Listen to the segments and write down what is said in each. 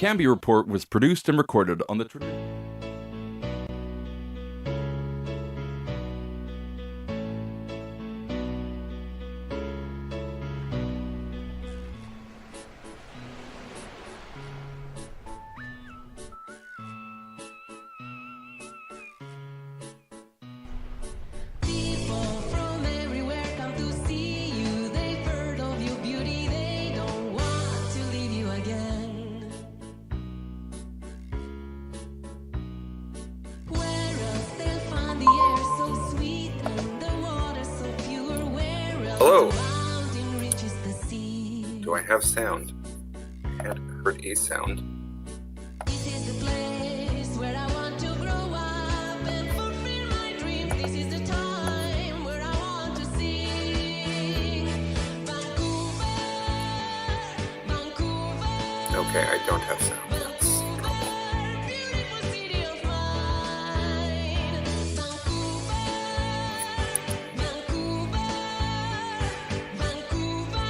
Cambie Report was produced and recorded on the Hello. Do I have sound? I had heard a sound. This is the place where I want to grow up and fulfill my dreams. This is the time where I want to sing. Vancouver, Vancouver. Okay, I don't have sound. That's Beautiful city of mine. Vancouver, Vancouver, Vancouver.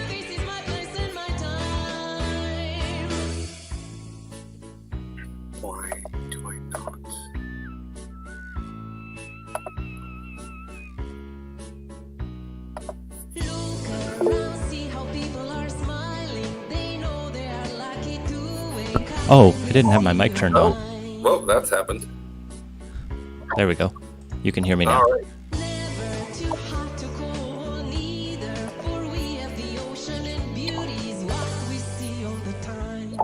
This is my place and my time. why do I not? Look around, see how people are smiling. They know they are lucky to wake up. Oh, I didn't have my mic turned on. Well, that's happened. There we go. You can hear me now. All right. Never too hot to cold, neither, for we have the ocean and beauty is what we see all the time.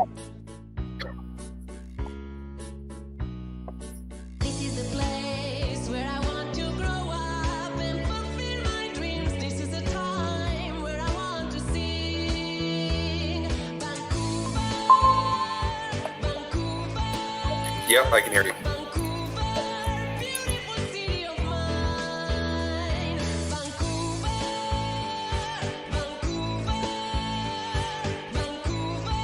This is the place where I want to grow up and fulfill my dreams. This is the time where I want to sing. Vancouver, Vancouver. Yep, I can hear you. Vancouver, beautiful city of mine. Vancouver, Vancouver, Vancouver.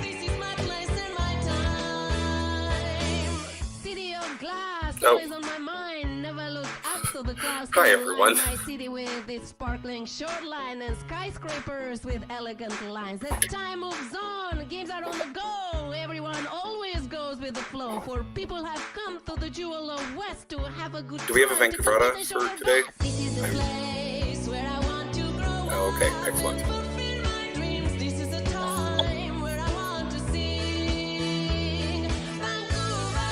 This is my place and my time. City of glass, Oh. always on my mind. Never look up to the clouds. Hi, to everyone. align my city with its sparkling shoreline and skyscrapers with elegant lines. As time moves on, games are on the go. Everyone always goes with the flow. For people have come to the Jewel of West to have a good Do we have a time, to Vancouver complete the for show today? of This is the place where I want to grow Oh, okay, up excellent. and fulfill my dreams. This is the time where I want to sing. Vancouver,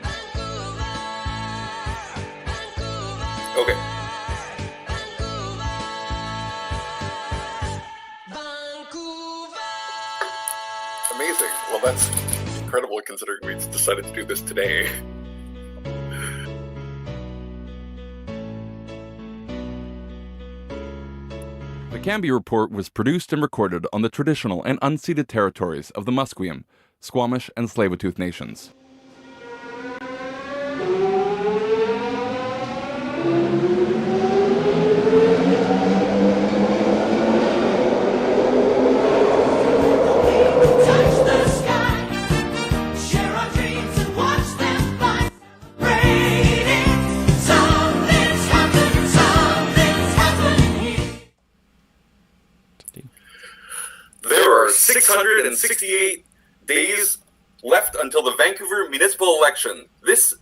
Vancouver, Vancouver. Okay. Vancouver. Amazing. Well, that's incredible considering we decided to do this today. The Cambie Report was produced and recorded on the traditional and unceded territories of the Musqueam, Squamish, and Tsleil-Waututh nations. Touch the sky, share our dreams and watch them fly. Celebrating, something's happening here. There are 668 days left until the Vancouver municipal election. This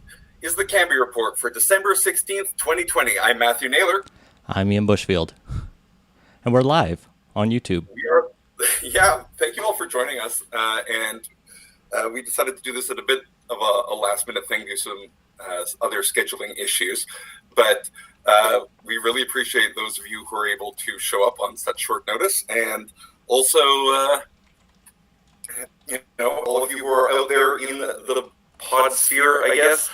is the Cambie Report for December 16th, 2020. I'm Matthew Naylor. I'm Ian Bushfield. And we're live on YouTube. We are, yeah, thank you all for joining us. And we decided to do this at a bit of a last-minute thing due to some other scheduling issues. But we really appreciate those of you who are able to show up on such short notice. And also, all of you who are out there in the pod sphere, I guess,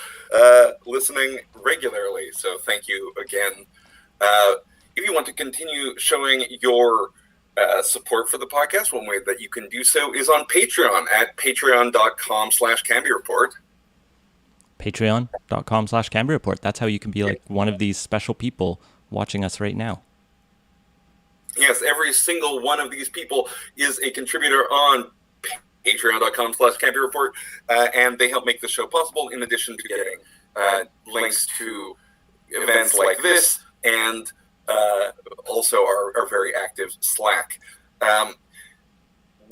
listening regularly. So thank you again. If you want to continue showing your support for the podcast, one way that you can do so is on Patreon at patreon.com/Cambie Report. Patreon.com/Cambie Report. That's how you can be like one of these special people watching us right now. Yes, every single one of these people is a contributor on patreon.com/Cambie Report, and they help make the show possible in addition to getting links to events like this and also our very active Slack.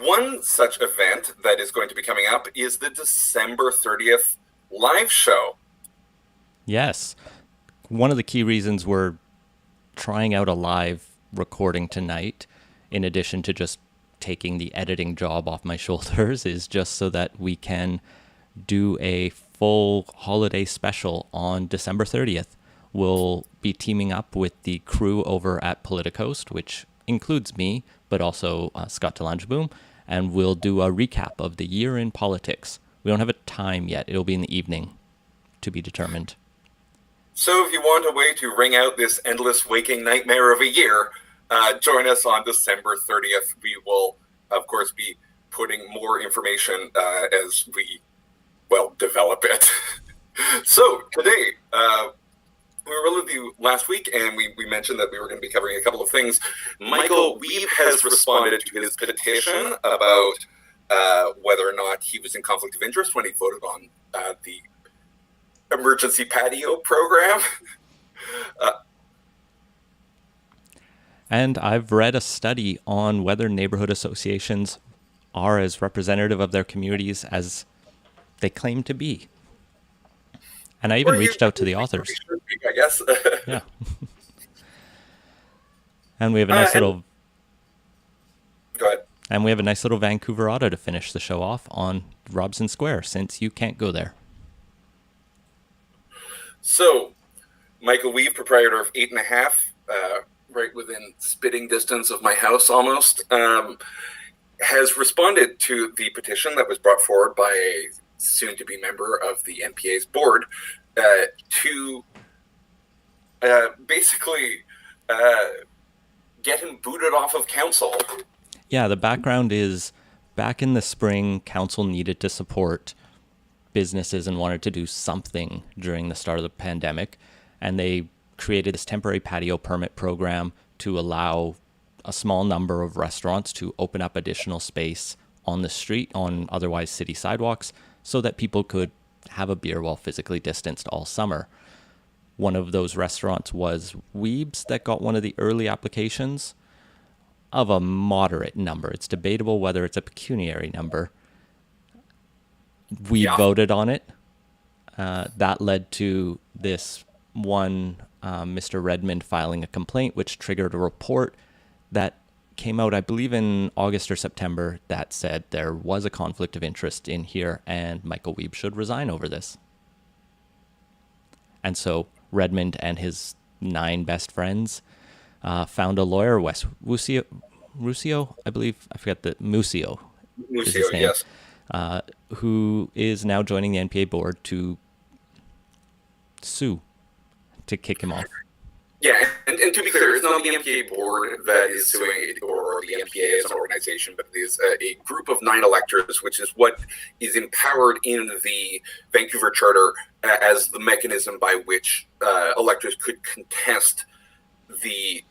One such event that is going to be coming up is the December 30th live show. Yes. One of the key reasons we're trying out a live recording tonight, in addition to just taking the editing job off my shoulders, is just so that we can do a full holiday special on December 30th. We'll be teaming up with the crew over at Politicoast, which includes me, but also Scott Delange-Boom, and we'll do a recap of the year in politics. We don't have a time yet. It'll be in the evening, to be determined. So if you want a way to wring out this endless waking nightmare of a year, join us on December 30th. We will, of course, be putting more information as we, develop it. So today, we were with you last week, and we mentioned that we were going to be covering a couple of things. Michael Wiebe has responded to his petition about whether or not he was in conflict of interest when he voted on the emergency patio program. And I've read a study on whether neighborhood associations are as representative of their communities as they claim to be. And I even reached out to the authors. I guess. Yeah. And we have a nice little... Go ahead. And we have a nice little Vancouver auto to finish the show off on Robson Square, since you can't go there. So, Michael Wiebe, proprietor of 8.5, right within spitting distance of my house almost, has responded to the petition that was brought forward by a soon-to-be member of the NPA's board to basically get him booted off of council. Yeah, the background is back in the spring, council needed to support businesses and wanted to do something during the start of the pandemic. And they created this temporary patio permit program to allow a small number of restaurants to open up additional space on the street, on otherwise city sidewalks, so that people could have a beer while physically distanced all summer. One of those restaurants was Wiebe's that got one of the early applications of a moderate number. It's debatable whether it's a pecuniary number. We voted on it. That led to this one Mr. Redmond filing a complaint, which triggered a report that came out, I believe, in August or September, that said there was a conflict of interest in here and Michael Wiebe should resign over this. And so Redmond and his 9 best friends found a lawyer, Wes Ruscio, I believe, I forget the Muscio is his name, Yes. who is now joining the NPA board to sue to kick him off. Yeah, and to be clear, it's not the NPA board that is suing it, or the NPA as an organization, but it is a group of 9 electors, which is what is empowered in the Vancouver Charter as the mechanism by which electors could contest the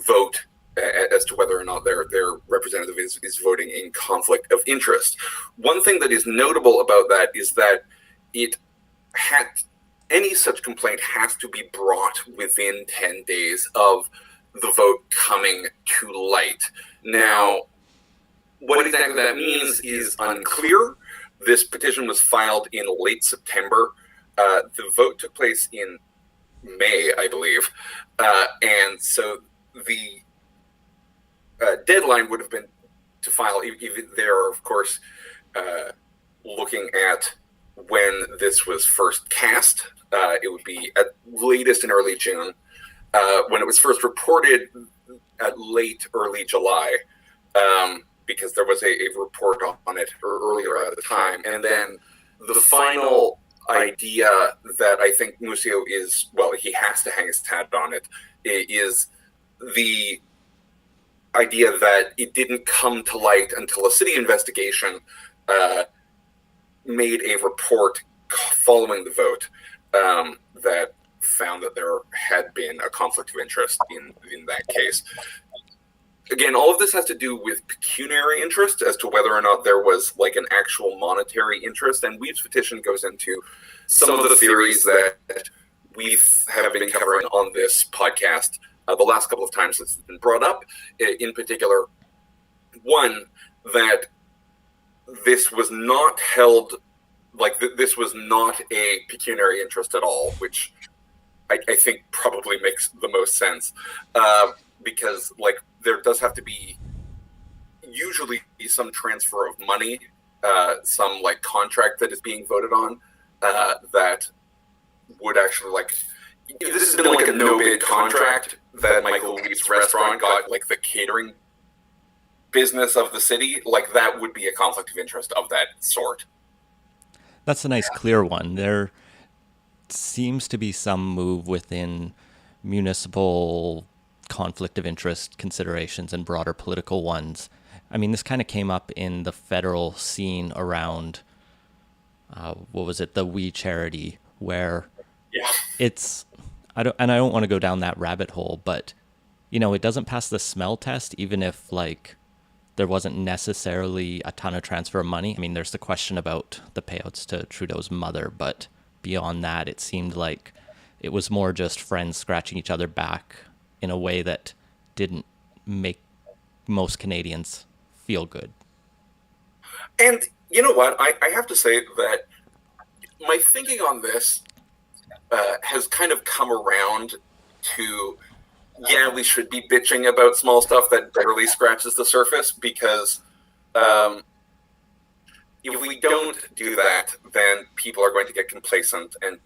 vote as to whether or not their representative is voting in conflict of interest. One thing that is notable about that is that any such complaint has to be brought within 10 days of the vote coming to light. Now, what exactly that means is unclear. This petition was filed in late September. The vote took place in May, I believe. And so the deadline would have been to file, even there, of course, looking at when this was first cast. It would be at latest in early June. When it was first reported at early July, because there was a report on it earlier at the time. And then the final idea that I think Muscio he has to hang his hat on it, is the idea that it didn't come to light until a city investigation made a report following the vote that found that there had been a conflict of interest in that case. Again, all of this has to do with pecuniary interest as to whether or not there was like an actual monetary interest. And Wiebe's petition goes into some of the theories that we have been covering on this podcast the last couple of times it's been brought up. In particular, one, that this was not held, like this was not a pecuniary interest at all, which I think probably makes the most sense, because like there does have to be usually some transfer of money, some like contract that is being voted on, that would actually like, if this has been like a no bid contract that Michael Wiebe's restaurant got, like the catering business of the city, like that would be a conflict of interest of that sort. That's a nice clear one. There seems to be some move within municipal conflict of interest considerations and broader political ones. I mean, this kind of came up in the federal scene around, what was it, the We Charity, where it's, I don't want to go down that rabbit hole, but, you know, it doesn't pass the smell test, even if, like, there wasn't necessarily a ton of transfer of money. I mean, there's the question about the payouts to Trudeau's mother, but beyond that, it seemed like it was more just friends scratching each other back in a way that didn't make most Canadians feel good. And you know what? I have to say that my thinking on this has kind of come around to, yeah, we should be bitching about small stuff that barely scratches the surface, because if we don't do that, then people are going to get complacent, and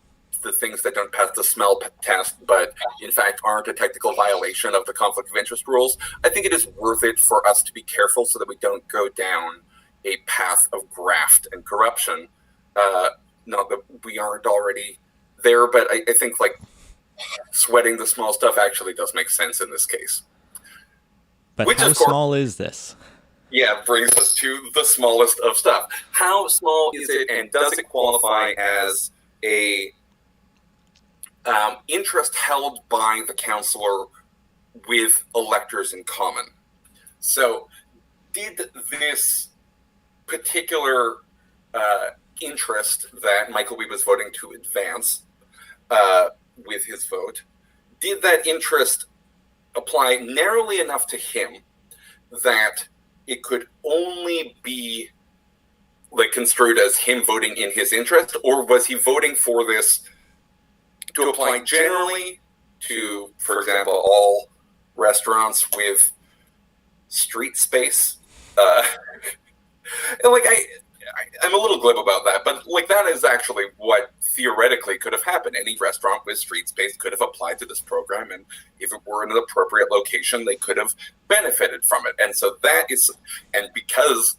the things that don't pass the smell test, but in fact aren't a technical violation of the conflict of interest rules, I think it is worth it for us to be careful so that we don't go down a path of graft and corruption. Not that we aren't already there, but I think like sweating the small stuff actually does make sense in this case. But Which, how of course, small is this? Yeah, brings us to the smallest of stuff. How small is it, and does it qualify as a interest held by the councillor with electors in common? So, did this particular interest that Michael Wiebe was voting to advance with his vote, did that interest apply narrowly enough to him that it could only be like construed as him voting in his interest, or was he voting for this to apply generally to, for example, all restaurants with street space? And like I'm a little glib about that, but like that is actually what theoretically could have happened. Any restaurant with street space could have applied to this program, and if it were in an appropriate location, they could have benefited from it. And so that is, and because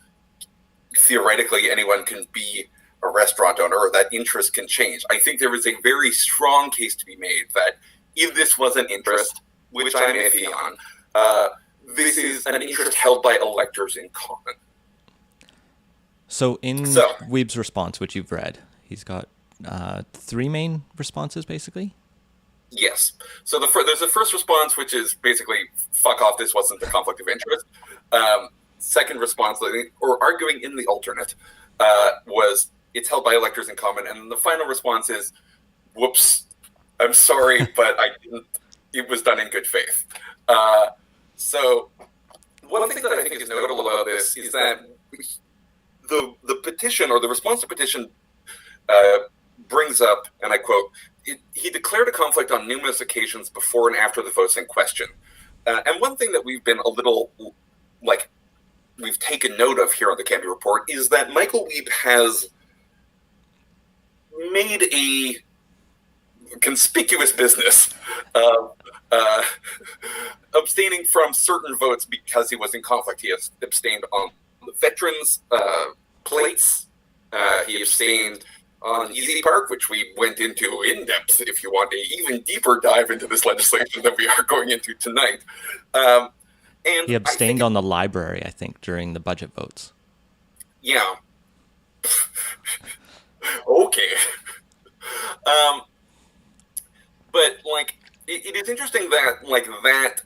theoretically anyone can be a restaurant owner, or that interest can change, I think there is a very strong case to be made that if this was an interest, which I'm iffy on, this is an interest held by electors in common. So in Wiebe's response, which you've read, he's got three main responses, basically? Yes. So there's a first response, which is basically, fuck off, this wasn't the conflict of interest. Second response, or arguing in the alternate, was it's held by electors in common. And then the final response is, whoops, I'm sorry, but I didn't, it was done in good faith. So one thing that I think is notable about this is that the petition, or the response to petition, brings up, and I quote, he declared a conflict on numerous occasions before and after the votes in question. And one thing that we've been a little, like, we've taken note of here on the Cambie Report is that Michael Wiebe has made a conspicuous business of abstaining from certain votes because he was in conflict. He has abstained on the veterans' plates. He abstained on Easy Park, which we went into in depth if you want a even deeper dive into this legislation that we are going into tonight. And he abstained on the library, I think, during the budget votes. Yeah. Okay. But like, it is interesting that like that.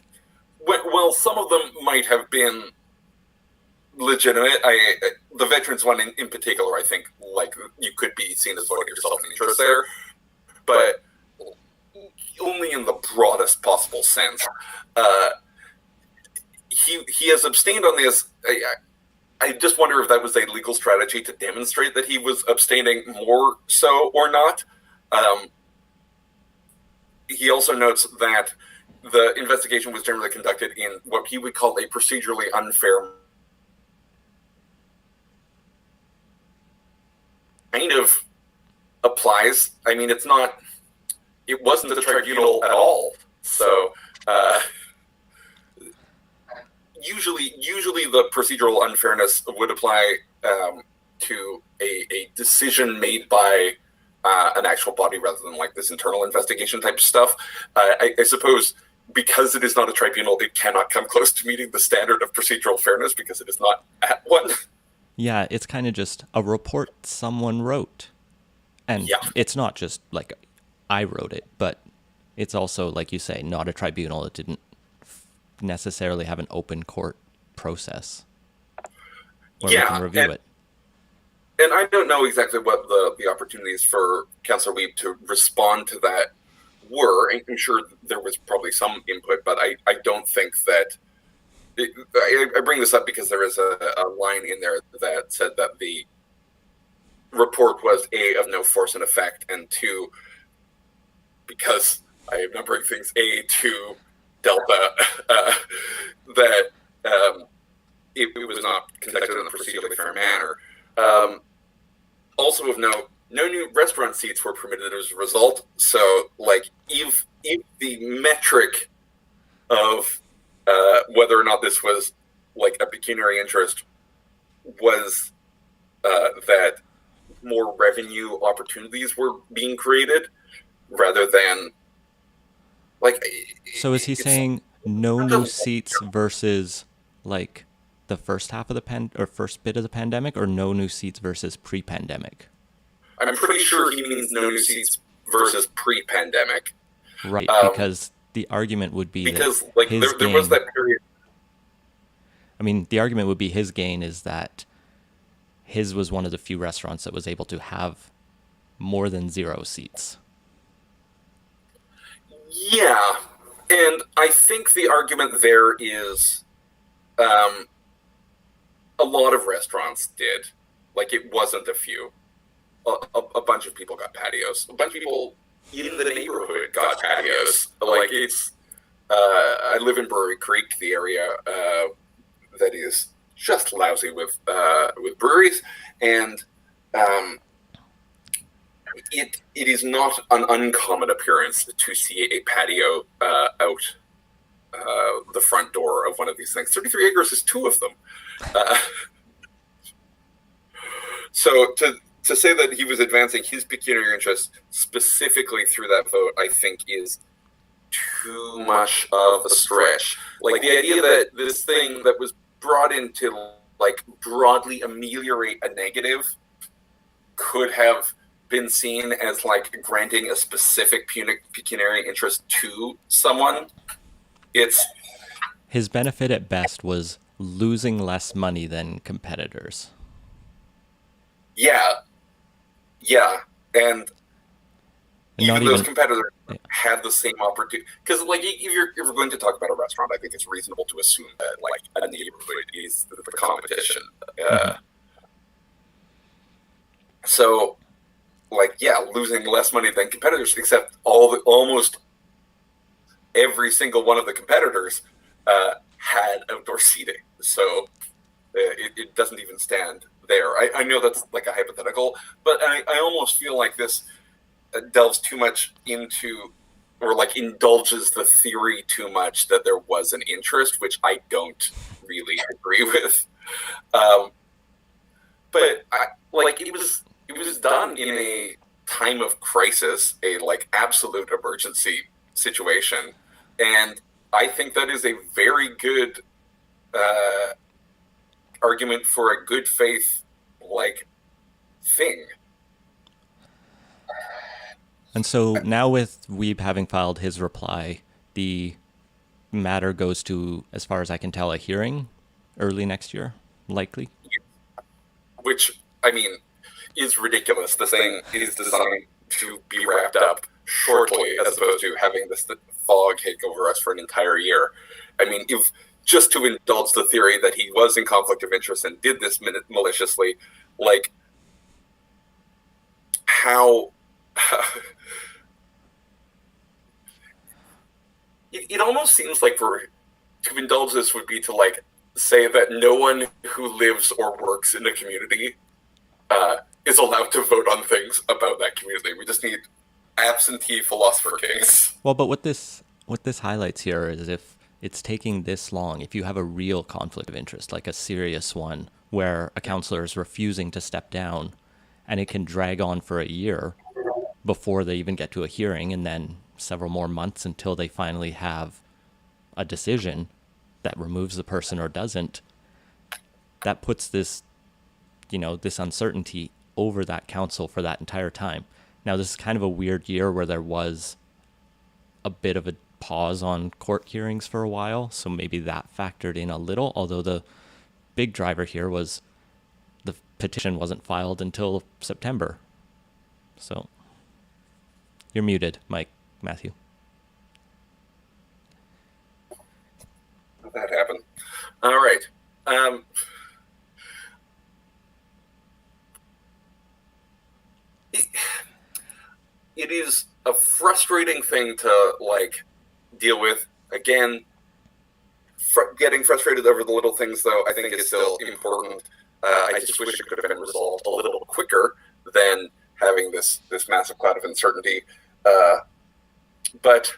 Well, some of them might have been legitimate. The veterans one in particular, I think, like you could be seen as voting yourself in interest there, but only in the broadest possible sense. He has abstained on this. I just wonder if that was a legal strategy to demonstrate that he was abstaining more so or not. He also notes that the investigation was generally conducted in what he would call a procedurally unfair kind of applies. I mean, it wasn't the tribunal at all. So usually the procedural unfairness would apply to a decision made by an actual body rather than like this internal investigation type of stuff. I suppose because it is not a tribunal, it cannot come close to meeting the standard of procedural fairness because it is not at one. Yeah, it's kind of just a report someone wrote. And Yeah. it's not just like I wrote it, but it's also, like you say, not a tribunal. It didn't necessarily have an open court process where we can review it. And I don't know exactly what the opportunities for Councillor Wiebe to respond to that were. I'm sure there was probably some input, but I don't think that... I bring this up because there is a line in there that said that the report was A, of no force and effect, and 2, because I am numbering things A to Delta, that it was not conducted in a procedurally fair manner. Also of note, no new restaurant seats were permitted as a result. So, like, if the metric of whether or not this was like a pecuniary interest was that more revenue opportunities were being created rather than like. So is he saying no new seats versus like the first half of the first bit of the pandemic, or no new seats versus pre-pandemic? I'm pretty sure he means no new seats versus pre-pandemic. Right, because the argument would be because that like his there was that period. I mean, the argument would be his gain is that his was one of the few restaurants that was able to have more than 0 seats. Yeah, and I think the argument there is a lot of restaurants did. Like, it wasn't a few. A bunch of people got patios. A bunch of people in the neighborhood got patios. Like, it's... I live in Brewery Creek, the area that is just lousy with breweries, and it is not an uncommon appearance to see a patio out the front door of one of these things. 33 acres is 2 of them. So to say that he was advancing his pecuniary interest specifically through that vote, I think is too much of a stretch. Like, the idea that this thing that was brought in to like broadly ameliorate a negative could have been seen as like granting a specific pecuniary interest to someone. It's His benefit at best was losing less money than competitors. yeah, and even those competitors had the same opportunity. Because, like, if you're going to talk about a restaurant, I think it's reasonable to assume that, like, a neighborhood is the competition. So, like, yeah, losing less money than competitors, except almost every single one of the competitors had outdoor seating. So it doesn't even stand there. I know that's like a hypothetical, but I almost feel like this delves too much into, or like indulges the theory too much that there was an interest, which I don't really agree with. But it was done in a time of crisis, a like absolute emergency situation, and I think that is a very good argument for a good faith like thing. And so now with Wiebe having filed his reply, the matter goes to, as far as I can tell, a hearing early next year, likely. Which, I mean, is ridiculous. The thing is designed to be wrapped up shortly, as opposed to having this fog hang over us for an entire year. I mean, just to indulge the theory that he was in conflict of interest and did this maliciously, like how it almost seems like to indulge this would be to like say that no one who lives or works in a community is allowed to vote on things about that community. We just need absentee philosopher kings. Well, but what this highlights here is if it's taking this long, if you have a real conflict of interest, like a serious one, where a councillor is refusing to step down, and it can drag on for a year before they even get to a hearing, and then several more months until they finally have a decision that removes the person or doesn't, that puts this, this uncertainty over that council for that entire time. Now, this is kind of a weird year where there was a bit of a pause on court hearings for a while, so maybe that factored in a little, although the big driver here was the petition wasn't filed until September. So, you're muted, Matthew. That happened. All right. It is a frustrating thing to like deal with. Again, getting frustrated over the little things, though, I think is still important. I just wish it could have been resolved a little quicker than having this massive cloud of uncertainty. But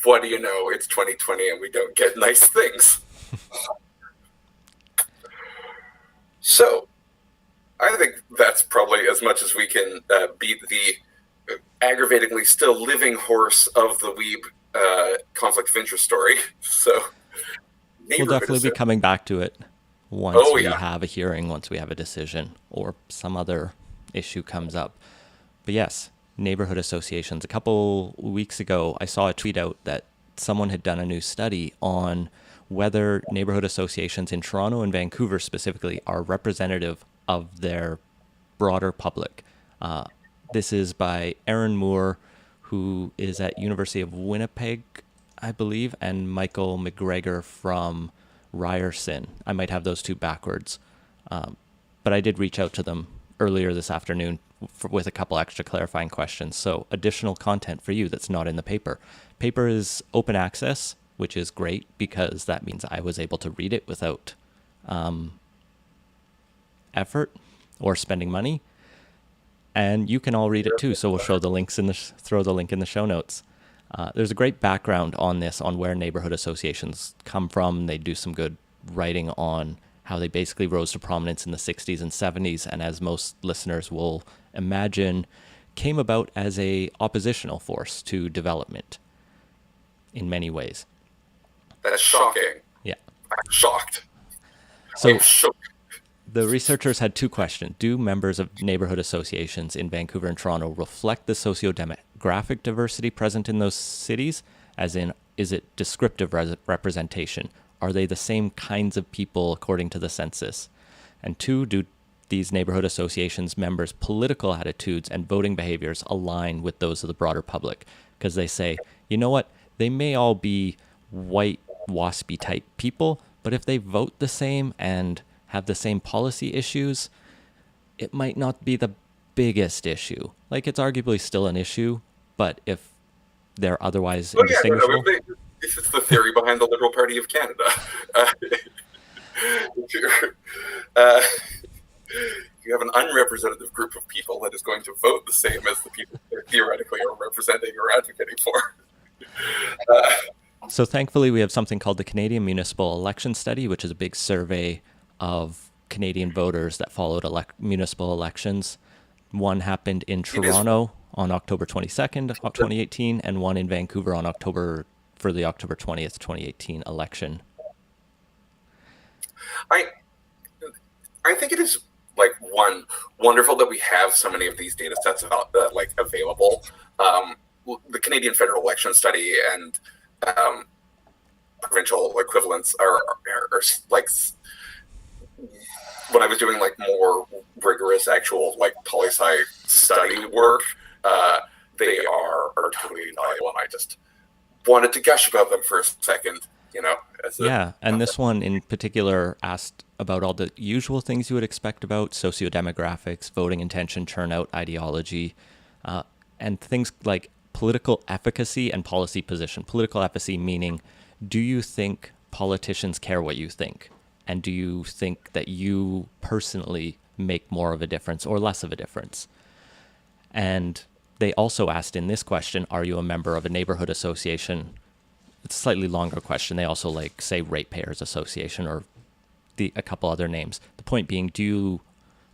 what do you know? It's 2020 and we don't get nice things. So, I think that's probably as much as we can beat the aggravatingly still living horse of the Wiebe conflict of interest story. So, we'll definitely be coming back to it once we have a hearing, once we have a decision, or some other issue comes up. But yes, neighborhood associations. A couple weeks ago, I saw a tweet out that someone had done a new study on whether neighborhood associations in Toronto and Vancouver specifically are representative of their broader public. This is by Aaron Moore, who is at University of Winnipeg, I believe, and Michael McGregor from Ryerson. I might have those two backwards. But I did reach out to them earlier this afternoon with a couple extra clarifying questions. So additional content for you that's not in the paper. Paper is open access, which is great because that means I was able to read it without effort or spending money. And you can all read it too. So we'll show the links throw the link in the show notes. There's a great background on this, on where neighborhood associations come from. They do some good writing on how they basically rose to prominence in the 60s and 70s, and as most listeners will imagine, came about as a oppositional force to development in many ways. That's shocking. Yeah. I'm shocked. So the researchers had two questions. Do members of neighborhood associations in Vancouver and Toronto reflect the socio-demographic diversity present in those cities? As in, is it descriptive representation? Are they the same kinds of people according to the census? And two, do these neighborhood associations members' political attitudes and voting behaviors align with those of the broader public? Because they say, you know what, they may all be white, waspy type people, but if they vote the same and have the same policy issues, it might not be the biggest issue. Like, it's arguably still an issue, but if they're otherwise indistinguishable... This is the theory behind the Liberal Party of Canada. You have an unrepresentative group of people that is going to vote the same as the people they theoretically are representing or advocating for. So thankfully, we have something called the Canadian Municipal Election Study, which is a big survey of Canadian voters that followed municipal elections. One happened in Toronto on October 22nd, 2018, and one in Vancouver on for the October 20th, 2018 election. I think it is wonderful that we have so many of these data sets available. The Canadian Federal Election Study and provincial equivalents are when I was doing more rigorous actual poli-sci study work, they are totally invaluable, and I just wanted to gush about them for a second, as Yeah, and this one in particular asked about all the usual things you would expect about sociodemographics, voting intention, turnout, ideology, and things like political efficacy and policy position. Political efficacy meaning, do you think politicians care what you think? And do you think that you personally make more of a difference or less of a difference? And they also asked in this question, are you a member of a neighborhood association? It's a slightly longer question. They also say ratepayers association or a couple other names. The point being,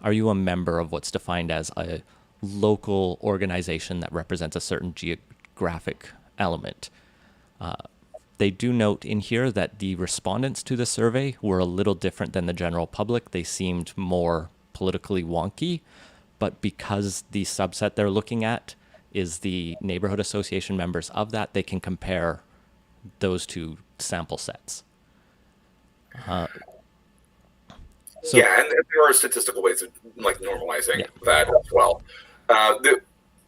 are you a member of what's defined as a local organization that represents a certain geographic element? They do note in here that the respondents to the survey were a little different than the general public. They seemed more politically wonky, but because the subset they're looking at is the neighborhood association members of that, they can compare those two sample sets. Yeah, and there are statistical ways of normalizing that as well.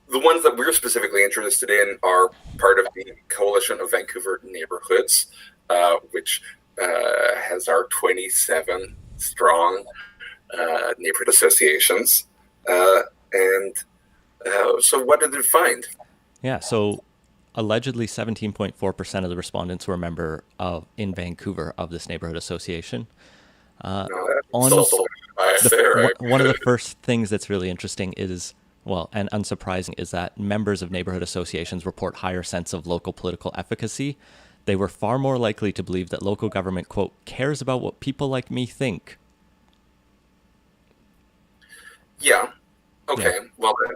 The ones that we're specifically interested in are part of the Coalition of Vancouver Neighborhoods, which has our 27 strong neighborhood associations. So what did it find? Yeah, so allegedly 17.4% of the respondents were a member in Vancouver of this neighborhood association. One of the first things that's really interesting is, and unsurprising, is that members of neighborhood associations report higher sense of local political efficacy. They were far more likely to believe that local government, quote, cares about what people like me think. Yeah. Okay. Yeah. Well, then.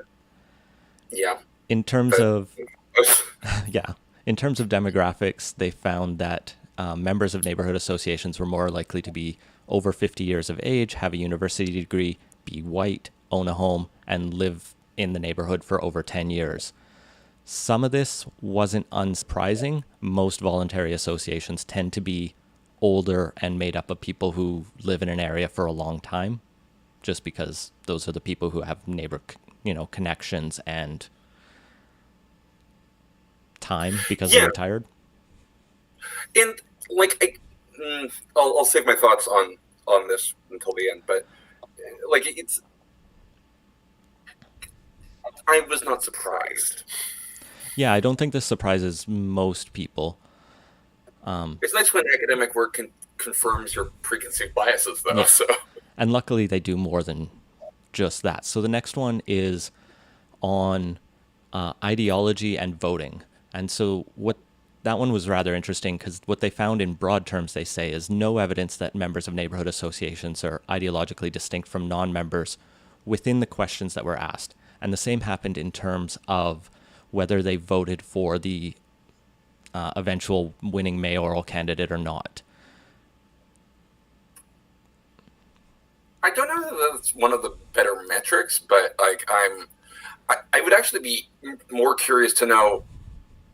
Yeah. In terms of demographics, they found that members of neighborhood associations were more likely to be over 50 years of age, have a university degree, be white, own a home, and live in the neighborhood for over 10 years. Some of this wasn't unsurprising. Most voluntary associations tend to be older and made up of people who live in an area for a long time, just because those are the people who have neighbor, connections and time because they're retired. And I'll save my thoughts on this until the end, but I was not surprised. Yeah, I don't think this surprises most people. It's nice when academic work confirms your preconceived biases, though. Yeah. So, and luckily they do more than just that. So the next one is on ideology and voting. And so that one was rather interesting because what they found in broad terms, they say, is no evidence that members of neighborhood associations are ideologically distinct from non-members within the questions that were asked. And the same happened in terms of whether they voted for the eventual winning mayoral candidate or not. I don't know that that's one of the better metrics, but I would actually be more curious to know.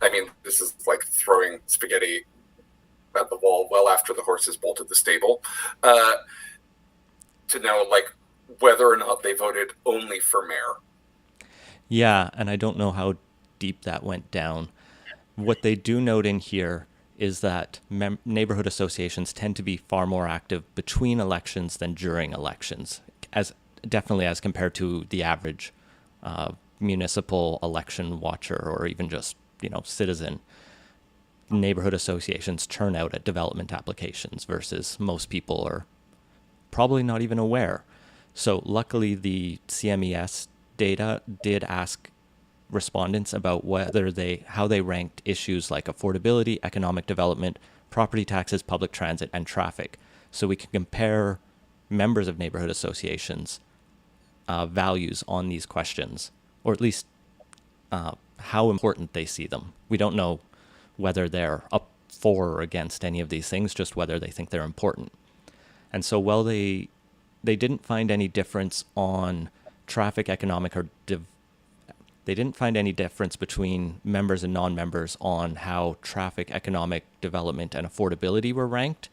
I mean, this is like throwing spaghetti at the wall well after the horse has bolted the stable. To know whether or not they voted only for mayor. Yeah, and I don't know how deep that went down. What they do note in here is that neighborhood associations tend to be far more active between elections than during elections, definitely as compared to the average municipal election watcher or even just citizen. Neighborhood associations turn out at development applications versus most people are probably not even aware. So luckily the CMES data did ask respondents about how they ranked issues like affordability, economic development, property taxes, public transit, and traffic. So we can compare members of neighborhood associations' values on these questions, or at least how important they see them. We don't know whether they're up for or against any of these things, just whether they think they're important. And so while they didn't find any difference on traffic, economic, or they didn't find any difference between members and non-members on how traffic, economic development, and affordability were ranked,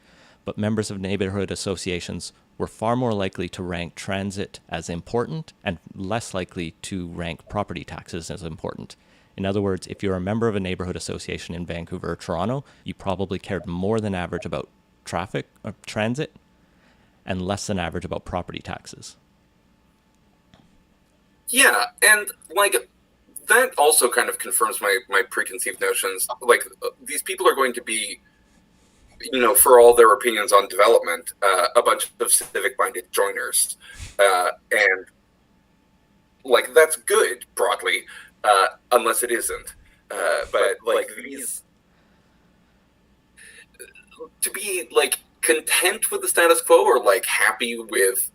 but members of neighborhood associations were far more likely to rank transit as important and less likely to rank property taxes as important. In other words, if you're a member of a neighborhood association in Vancouver or Toronto, you probably cared more than average about traffic or transit and less than average about property taxes. Yeah, and like that also kind of confirms my preconceived notions. Like these people are going to be, for all their opinions on development, a bunch of civic-minded joiners, and like that's good broadly, unless it isn't. But like these, to be like content with the status quo or like happy with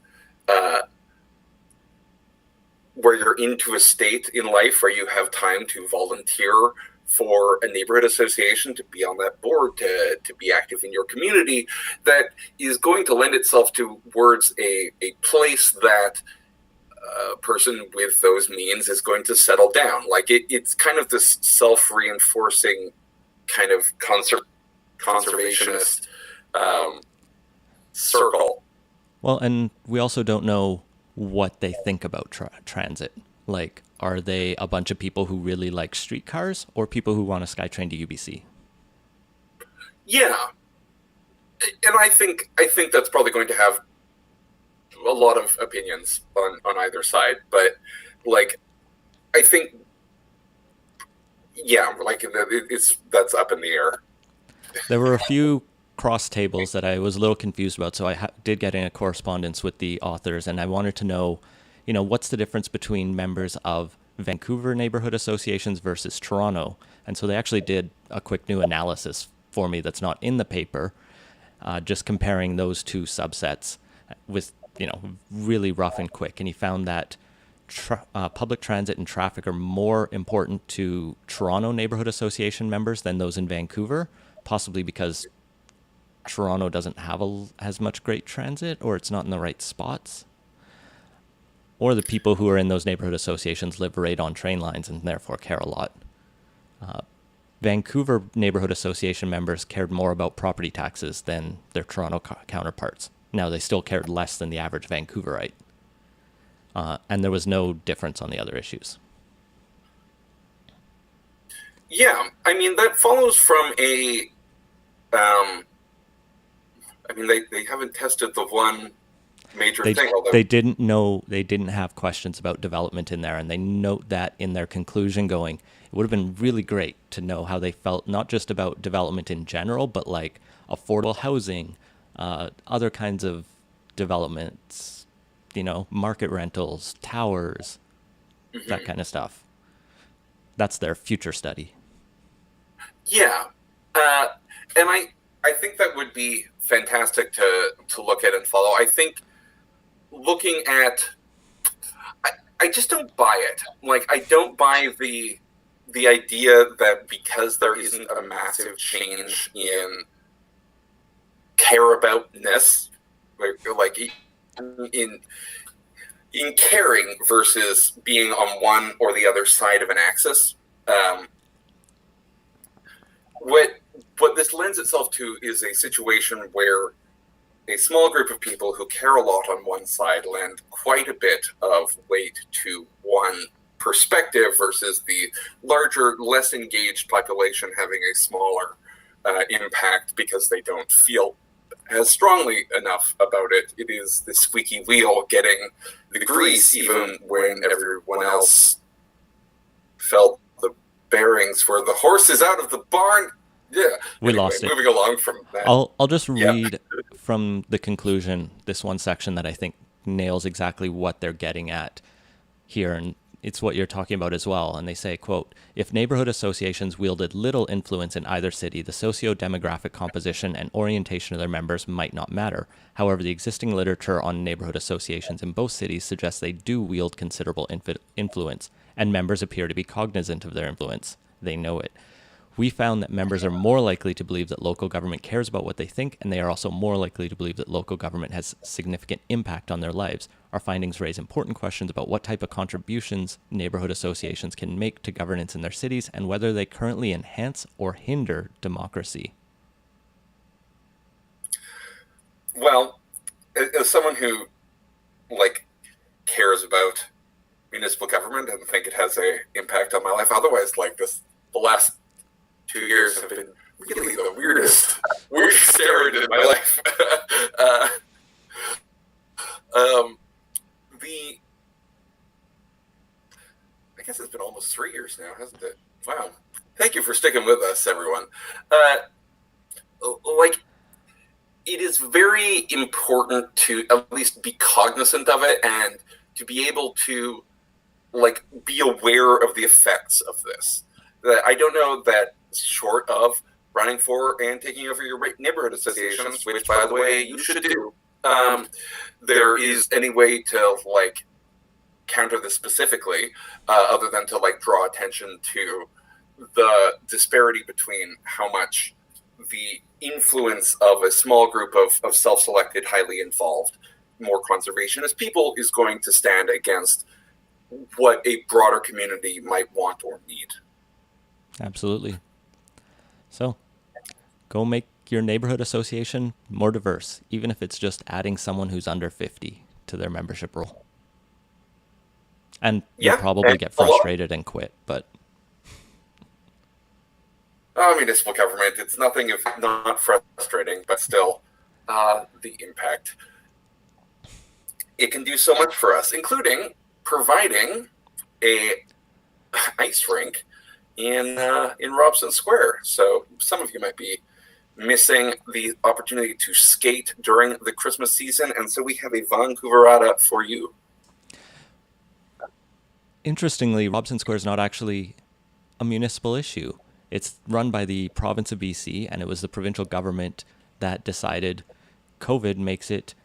where you're into a state in life where you have time to volunteer for a neighborhood association, to be on that board, to be active in your community, that is going to lend itself towards a place that a person with those means is going to settle down. Like it's kind of this self-reinforcing kind of conservationist circle. Well, and we also don't know what they think about transit. Like, are they a bunch of people who really like streetcars or people who want a SkyTrain to UBC? Yeah. And I think that's probably going to have a lot of opinions on either side. But, like, I think, yeah, like, that's up in the air. There were a few cross tables that I was a little confused about, so I did get in a correspondence with the authors, and I wanted to know, what's the difference between members of Vancouver neighborhood associations versus Toronto? And so they actually did a quick new analysis for me that's not in the paper, just comparing those two subsets with, really rough and quick. And he found that public transit and traffic are more important to Toronto neighborhood association members than those in Vancouver, possibly because Toronto doesn't have as much great transit, or it's not in the right spots, or the people who are in those neighborhood associations live right on train lines and therefore care a lot. Vancouver neighborhood association members cared more about property taxes than their Toronto counterparts. Now, they still cared less than the average Vancouverite, and there was no difference on the other issues. Yeah, I mean, that follows from a they haven't tested the one major thing. They didn't have questions about development in there, and they note that in their conclusion, going, it would have been really great to know how they felt, not just about development in general, but like affordable housing, other kinds of developments, market rentals, towers, that kind of stuff. That's their future study. Yeah, and I think that would be fantastic to look at and follow. I think looking at, I just don't buy it. Like, I don't buy the idea that because there isn't a massive change in care aboutness, like in caring versus being on one or the other side of an axis. What this lends itself to is a situation where a small group of people who care a lot on one side lend quite a bit of weight to one perspective versus the larger, less engaged population having a smaller impact because they don't feel as strongly enough about it. It is the squeaky wheel getting the grease even when everyone else felt the bearings where the horse is out of the barn. Yeah, we lost it. Moving along from that. I'll just read from the conclusion this one section that I think nails exactly what they're getting at here, and it's what you're talking about as well. And they say, quote, if neighborhood associations wielded little influence in either city, the socio-demographic composition and orientation of their members might not matter. However, the existing literature on neighborhood associations in both cities suggests they do wield considerable influence, and members appear to be cognizant of their influence. They know it. We found that members are more likely to believe that local government cares about what they think, and they are also more likely to believe that local government has significant impact on their lives. Our findings raise important questions about what type of contributions neighborhood associations can make to governance in their cities and whether they currently enhance or hinder democracy. Well, as someone who cares about municipal government and think it has an impact on my life, otherwise, the last 2 years have been really the weirdest period in my life. sticking with us, everyone. Like, it is very important to at least be cognizant of it and to be able to, like, be aware of the effects of this. I don't know that short of running for and taking over your neighborhood associations, which, by the way, you should do, there is any way to, like, counter this specifically, other than to, like, draw attention to the disparity between how much the influence of a small group of self-selected, highly involved, more conservationist people is going to stand against what a broader community might want or need. Absolutely. So, go make your neighborhood association more diverse, even if it's just adding someone who's under 50 to their membership roll. And you'll probably get frustrated and quit, but... Municipal government, it's nothing if not frustrating, but still, the impact. It can do so much for us, including providing a ice rink in Robson Square. So some of you might be missing the opportunity to skate during the Christmas season, and so we have a Vancouverata for you. Interestingly, Robson Square is not actually a municipal issue. It's run by the province of BC, and it was the provincial government that decided COVID makes it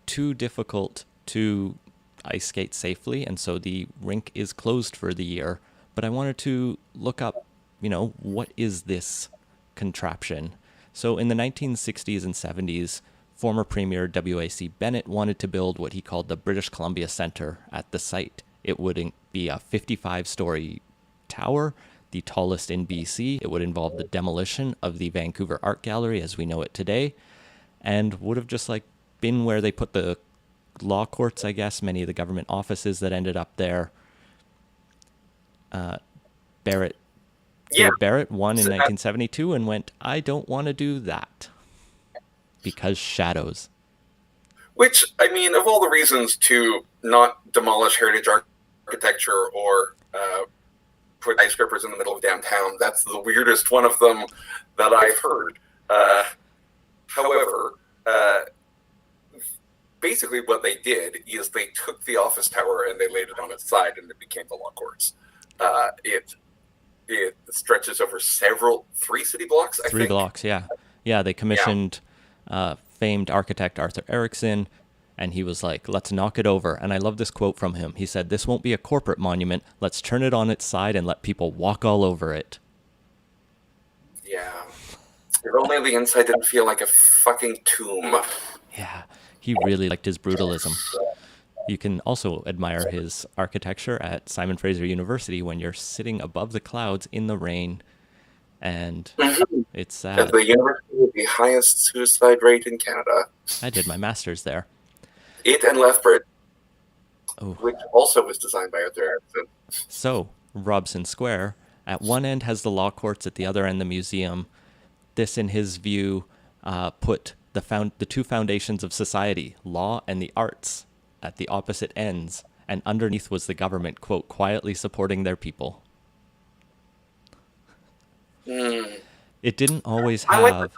too difficult to ice skate safely, and so the rink is closed for the year. But I wanted to look up, what is this contraption? So in the 1960s and 70s, former Premier W.A.C. Bennett wanted to build what he called the British Columbia Centre at the site. It would be a 55-story tower, the tallest in BC. It would involve the demolition of the Vancouver Art Gallery as we know it today, and would have just been where they put the law courts, I guess, many of the government offices that ended up there. Barrett won in 1972 and went, I don't want to do that because shadows. Which, I mean, of all the reasons to not demolish heritage architecture or put skyscrapers in the middle of downtown, that's the weirdest one of them that I've heard. However, basically what they did is they took the office tower and they laid it on its side, and it became the law courts. It stretches over 3 city blocks, I think. 3 blocks, yeah. Yeah, they commissioned famed architect Arthur Erickson, and he was like, let's knock it over. And I love this quote from him. He said, this won't be a corporate monument. Let's turn it on its side and let people walk all over it. Yeah. If only the inside didn't feel like a fucking tomb. Yeah, he really liked his brutalism. You can also admire his architecture at Simon Fraser University when you're sitting above the clouds in the rain, and it's sad. At the university with the highest suicide rate in Canada. I did my master's there. It and Lethbridge, Oh. which also was designed by Arthur Erickson. So, Robson Square, at one end has the law courts, at the other end the museum. This, in his view, put the two foundations of society, law and the arts, at the opposite ends, and underneath was the government, quote, quietly supporting their people. It didn't always have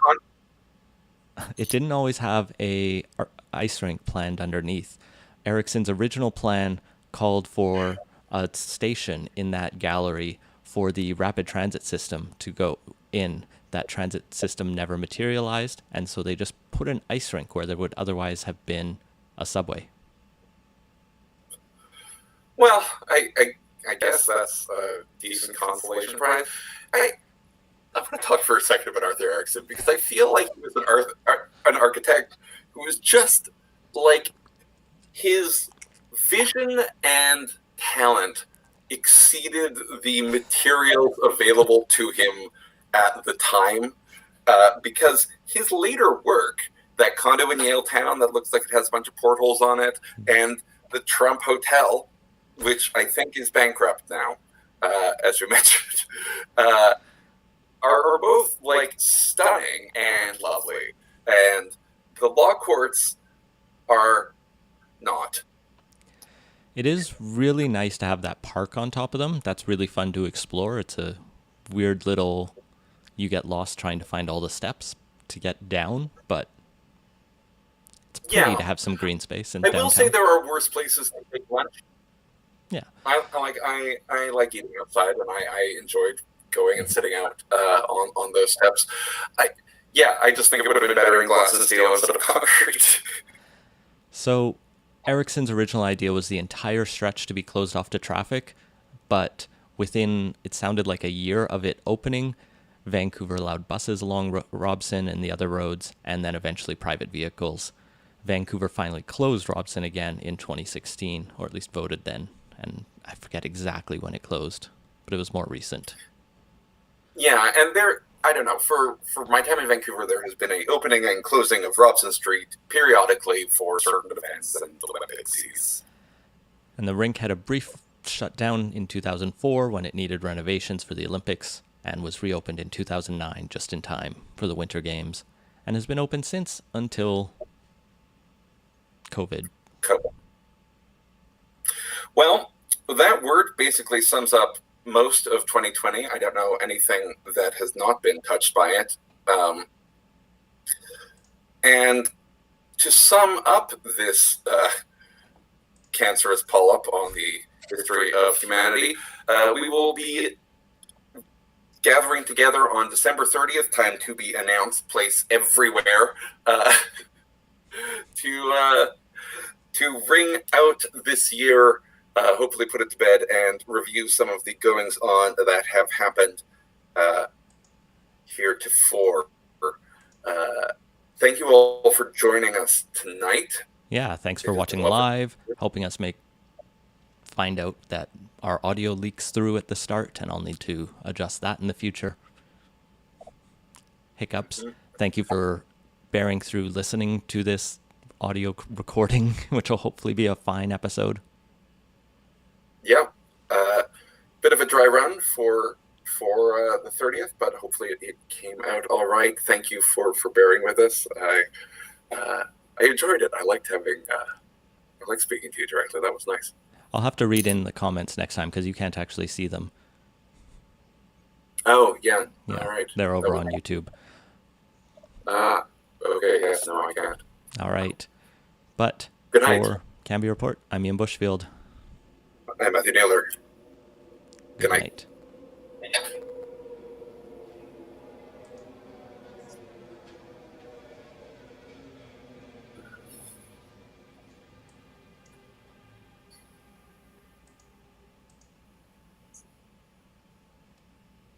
a ice rink planned underneath. Erickson's original plan called for a station in that gallery for the rapid transit system to go in. That transit system never materialized, and so they just put an ice rink where there would otherwise have been a subway. Well, I guess that's a decent consolation prize. I want to talk for a second about Arthur Erickson, because I feel like he was an architect who was just like, his vision and talent exceeded the materials available to him at the time, because his later work, that condo in Yaletown that looks like it has a bunch of portholes on it, and the Trump Hotel, which I think is bankrupt now, as you mentioned, are both like stunning and lovely, and the law courts are not. It is really nice to have that park on top of them. That's really fun to explore. It's a weird little, you get lost trying to find all the steps to get down, but it's pretty Yeah. to have some green space in I downtown. will say there are worse places to take lunch. Yeah. I like eating outside, and I enjoyed going and sitting out on those steps. I just think it would have been better in glass and steel instead of concrete. So Ericsson's original idea was the entire stretch to be closed off to traffic, but within, it sounded like a year of it opening, Vancouver allowed buses along Robson and the other roads, and then eventually private vehicles. Vancouver finally closed Robson again in 2016, or at least voted then, and I forget exactly when it closed, but it was more recent. Yeah, and I don't know, for my time in Vancouver, there has been an opening and closing of Robson Street periodically for certain events and the Olympics. And the rink had a brief shutdown in 2004 when it needed renovations for the Olympics, and was reopened in 2009 just in time for the Winter Games, and has been open since until COVID. Well, that word basically sums up most of 2020. I don't know anything that has not been touched by it. And to sum up this cancerous polyp on the history of humanity, we will be gathering together on December 30th, time to be announced, place everywhere, to ring out this year, hopefully put it to bed, and review some of the goings on that have happened heretofore. Thank you all for joining us tonight. Yeah, thanks for watching live, helping us find out that our audio leaks through at the start, and I'll need to adjust that in the future. Hiccups. Thank you for bearing through listening to this audio recording, which will hopefully be a fine episode. Yeah, bit of a dry run for the 30th, but hopefully it came out all right. Thank you for bearing with us. I enjoyed it. I liked speaking to you directly. That was nice. I'll have to read in the comments next time because you can't actually see them. Oh, yeah. Yeah, All right. they're over on YouTube. Okay, yes, no, I can't. All right. But Good night. for Cambie Report, I'm Ian Bushfield. I'm Matthew Naylor. Good night. night.